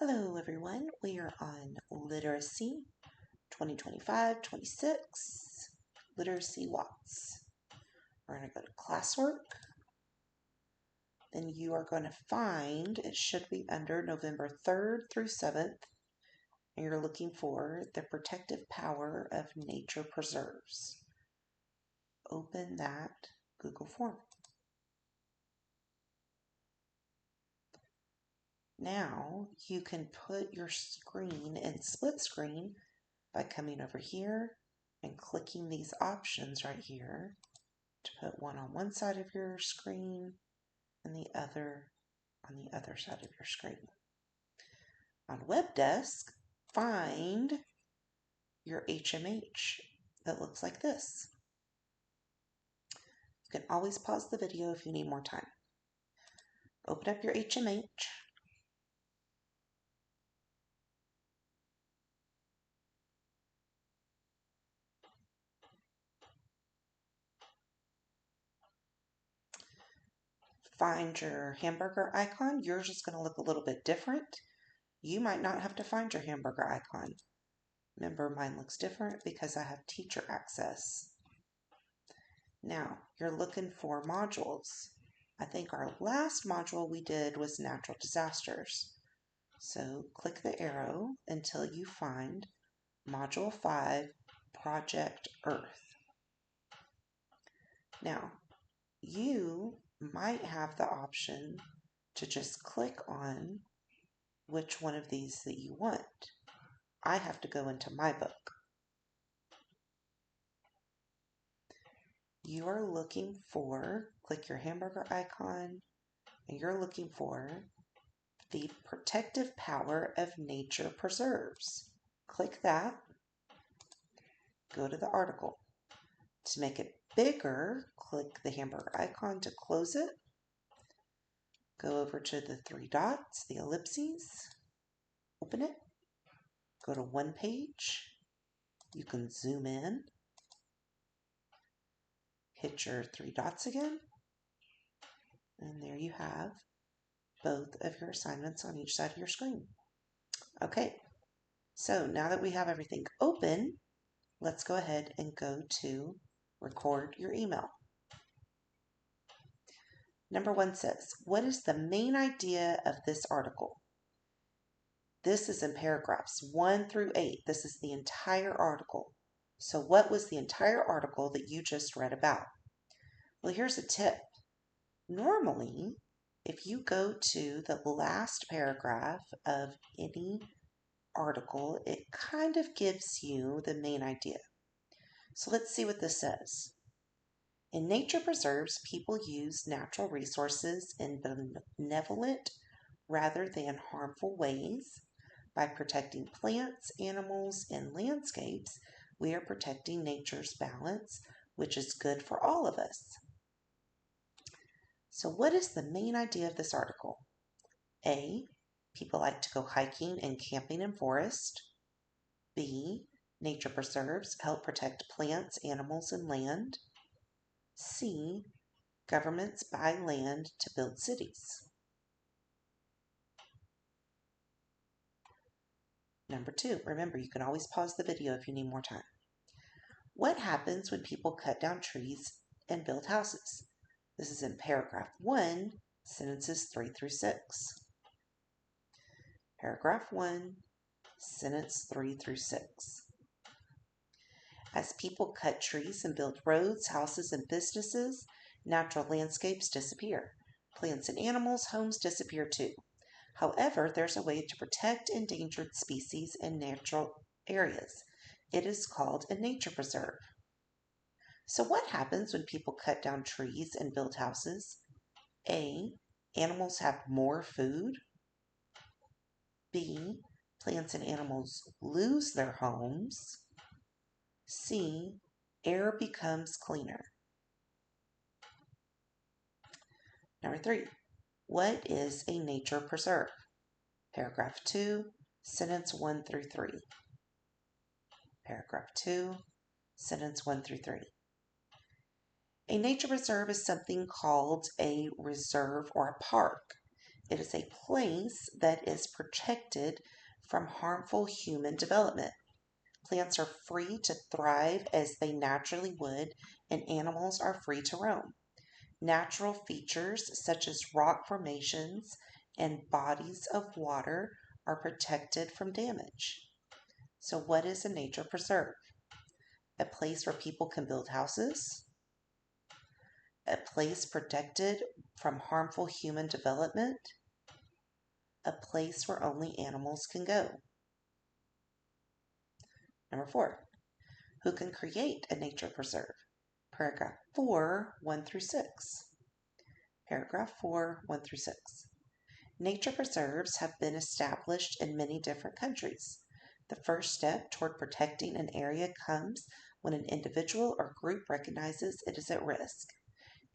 Hello everyone, we are on Literacy 2025-26, Literacy Watts. We're going to go to Classwork. Then you are going to find, it should be under November 3rd through 7th, and you're looking for the protective power of nature preserves. Open that Google form. Now you can put your screen in split screen by coming over here and clicking these options right here to put one on one side of your screen and the other on the other side of your screen. On WebDesk, find your HMH that looks like this. You can always pause the video if you need more time. Open up your HMH. Find your hamburger icon. Yours is going to look a little bit different. You might not have to find your hamburger icon. Remember, mine looks different because I have teacher access. Now, you're looking for modules. I think our last module we did was natural disasters. So click the arrow until you find Module 5, Project Earth. Now, you might have the option to just click on which one of these that you want. I have to go into my book. You are looking for, click your hamburger icon, and you're looking for the protective power of nature preserves. Click that, go to the article. To make it bigger, click the hamburger icon to close it. Go over to the three dots, the ellipses, open it, go to one page. You can zoom in, hit your three dots again, and there you have both of your assignments on each side of your screen. Okay, so now that we have everything open, let's go ahead and go to record your email. Number 1 says, what is the main idea of this article? This is in paragraphs 1 through 8. This is the entire article. So what was the entire article that you just read about? Well, here's a tip. Normally, if you go to the last paragraph of any article, it kind of gives you the main idea. So let's see what this says. In nature preserves, people use natural resources in benevolent rather than harmful ways. By protecting plants, animals, and landscapes, we are protecting nature's balance, which is good for all of us. So what is the main idea of this article? A, people like to go hiking and camping in forest. B, nature preserves help protect plants, animals, and land. C, governments buy land to build cities. Number 2, remember you can always pause the video if you need more time. What happens when people cut down trees and build houses? This is in paragraph 1, sentences 3 through 6. Paragraph 1, sentence 3 through 6. As people cut trees and build roads, houses, and businesses, natural landscapes disappear. Plants and animals' homes disappear too. However, there's a way to protect endangered species in natural areas. It is called a nature preserve. So what happens when people cut down trees and build houses? A, animals have more food. B, plants and animals lose their homes. C, air becomes cleaner. Number 3, what is a nature preserve? Paragraph 2, sentence 1 through 3. Paragraph 2, sentence 1 through 3. A nature reserve is something called a reserve or a park. It is a place that is protected from harmful human development. Plants are free to thrive as they naturally would, and animals are free to roam. Natural features such as rock formations and bodies of water are protected from damage. So, what is a nature preserve? A place where people can build houses, a place protected from harmful human development, a place where only animals can go. Number 4, who can create a nature preserve? Paragraph 4, 1 through 6. Paragraph 4, 1 through 6. Nature preserves have been established in many different countries. The first step toward protecting an area comes when an individual or group recognizes it is at risk.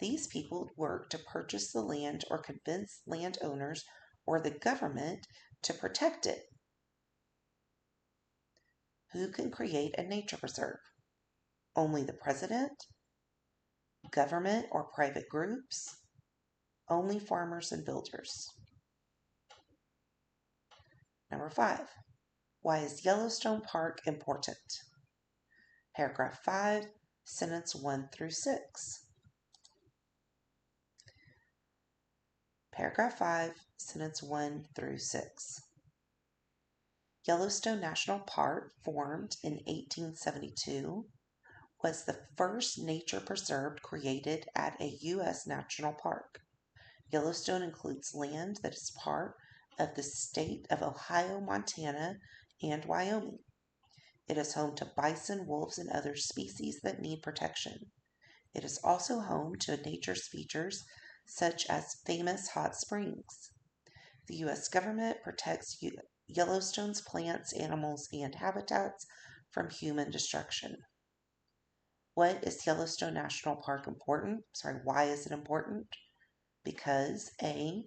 These people work to purchase the land or convince landowners or the government to protect it. Who can create a nature preserve? Only the president, government or private groups, only farmers and builders. Number 5, why is Yellowstone Park important? Paragraph 5, sentence 1 through 6. Paragraph 5, sentence 1 through 6. Yellowstone National Park, formed in 1872, was the first nature preserve created at a U.S. national park. Yellowstone includes land that is part of the state of Ohio, Montana, and Wyoming. It is home to bison, wolves, and other species that need protection. It is also home to nature's features such as famous hot springs. The U.S. government protects Yellowstone's plants, animals, and habitats from human destruction. What is Yellowstone National Park important? Why is it important? Because A,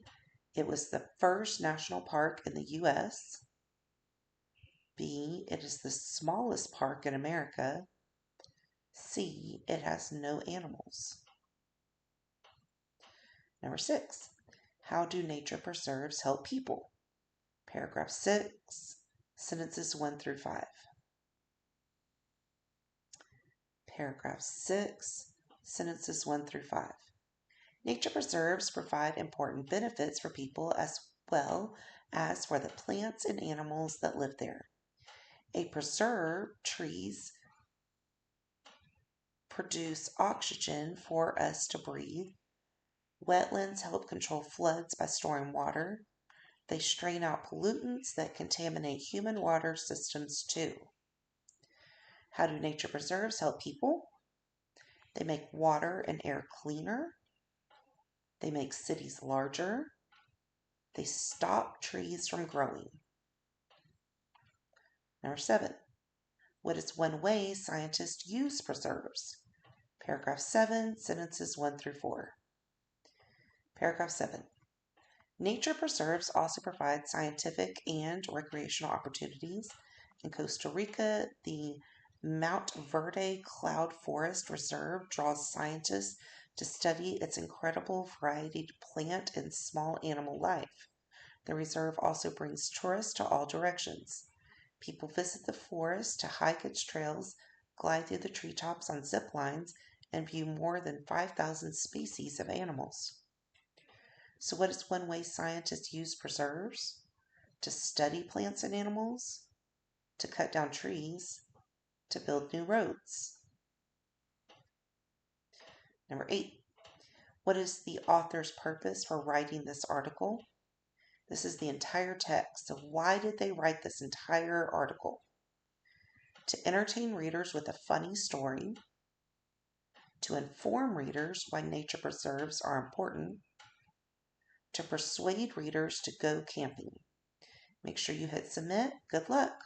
it was the first national park in the U.S. B, it is the smallest park in America. C, it has no animals. Number 6, how do nature preserves help people? Paragraph 6, sentences 1 through 5. Paragraph 6, sentences 1 through 5. Nature preserves provide important benefits for people as well as for the plants and animals that live there. A preserve, trees produce oxygen for us to breathe. Wetlands help control floods by storing water. They strain out pollutants that contaminate human water systems too. How do nature preserves help people? They make water and air cleaner. They make cities larger. They stop trees from growing. Number 7, what is one way scientists use preserves? Paragraph 7, sentences 1 through 4. Paragraph 7. Nature preserves also provide scientific and recreational opportunities. In Costa Rica, the Mount Verde Cloud Forest Reserve draws scientists to study its incredible varied plant and small animal life. The reserve also brings tourists to all directions. People visit the forest to hike its trails, glide through the treetops on zip lines, and view more than 5,000 species of animals. So what is one way scientists use preserves? To study plants and animals, to cut down trees, to build new roads. Number 8, what is the author's purpose for writing this article? This is the entire text. So why did they write this entire article? To entertain readers with a funny story, to inform readers why nature preserves are important, to persuade readers to go camping. Make sure you hit submit. Good luck.